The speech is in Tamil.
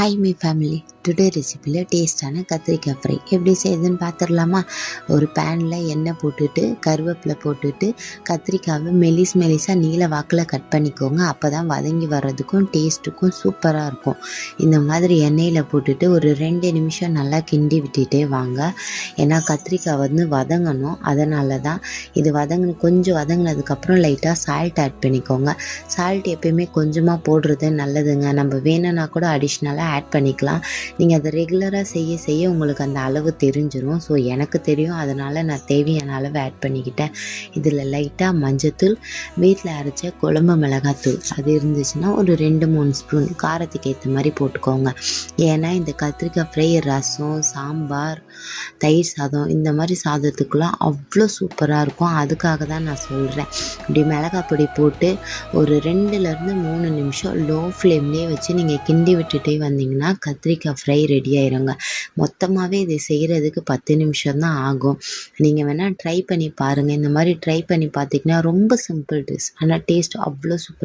Hi my family. டுடே ரெசிப்பியில் டேஸ்டான கத்திரிக்காய் ஃப்ரை எப்படி செய்யுதுன்னு பார்த்துடலாமா? ஒரு பேனில் எண்ணெய் போட்டுட்டு கருவேப்பிலை போட்டுட்டு கத்திரிக்காவை மெலிசாக நீல வாக்கில் கட் பண்ணிக்கோங்க. அப்போ தான் வதங்கி வர்றதுக்கும் டேஸ்ட்டுக்கும் சூப்பராக இருக்கும். இந்த மாதிரி எண்ணெயில் போட்டுட்டு ஒரு 2 நிமிஷம் நல்லா கிண்டி விட்டுட்டே வாங்க. ஏன்னா கத்திரிக்காய் வதங்கணும். அதனால தான் இது கொஞ்சம் வதங்கினதுக்கப்புறம் லைட்டாக சால்ட் ஆட் பண்ணிக்கோங்க. சால்ட் எப்பயுமே கொஞ்சமாக போடுறது நல்லதுங்க. நம்ம வேணும்னா கூட அடிஷ்னலாக ஆட் பண்ணிக்கலாம். நீங்கள் அதை ரெகுலராக செய்ய உங்களுக்கு அந்த அளவு தெரிஞ்சிடும். ஸோ எனக்கு தெரியும், அதனால் நான் தேவையான அளவு ஆட் பண்ணிக்கிட்டேன். இதில் லைட்டாக மஞ்சத்தூள், வீட்டில் அரைச்ச குழம்பு மிளகாத்தூள் அது இருந்துச்சுன்னா ஒரு 2-3 ஸ்பூன் காரத்துக்கு ஏற்ற மாதிரி போட்டுக்கோங்க. ஏன்னா இந்த கத்திரிக்காய் ஃப்ரை ரசம், சாம்பார், தயிர் சாதம் இந்த மாதிரி சாதத்துக்குலாம் அவ்வளோ சூப்பராக இருக்கும். அதுக்காக தான் நான் சொல்கிறேன். இப்படி மிளகாய் பொடி போட்டு ஒரு 2-3 நிமிஷம் லோ ஃப்ளேம்லேயே வச்சு நீங்கள் கிண்டி விட்டுட்டே வந்தீங்கன்னா கத்திரிக்காய் ஃப்ரை ரெடி ஆயிருங்க. மொத்தமாகவே இதை செய்கிறதுக்கு 10 நிமிஷம் தான் ஆகும். நீங்கள் வேணால் ட்ரை பண்ணி பாருங்கள். இந்த மாதிரி ட்ரை பண்ணி பார்த்தீங்கன்னா ரொம்ப சிம்பிள் டிஷ், ஆனால் டேஸ்ட் அவ்வளோ சூப்பர்.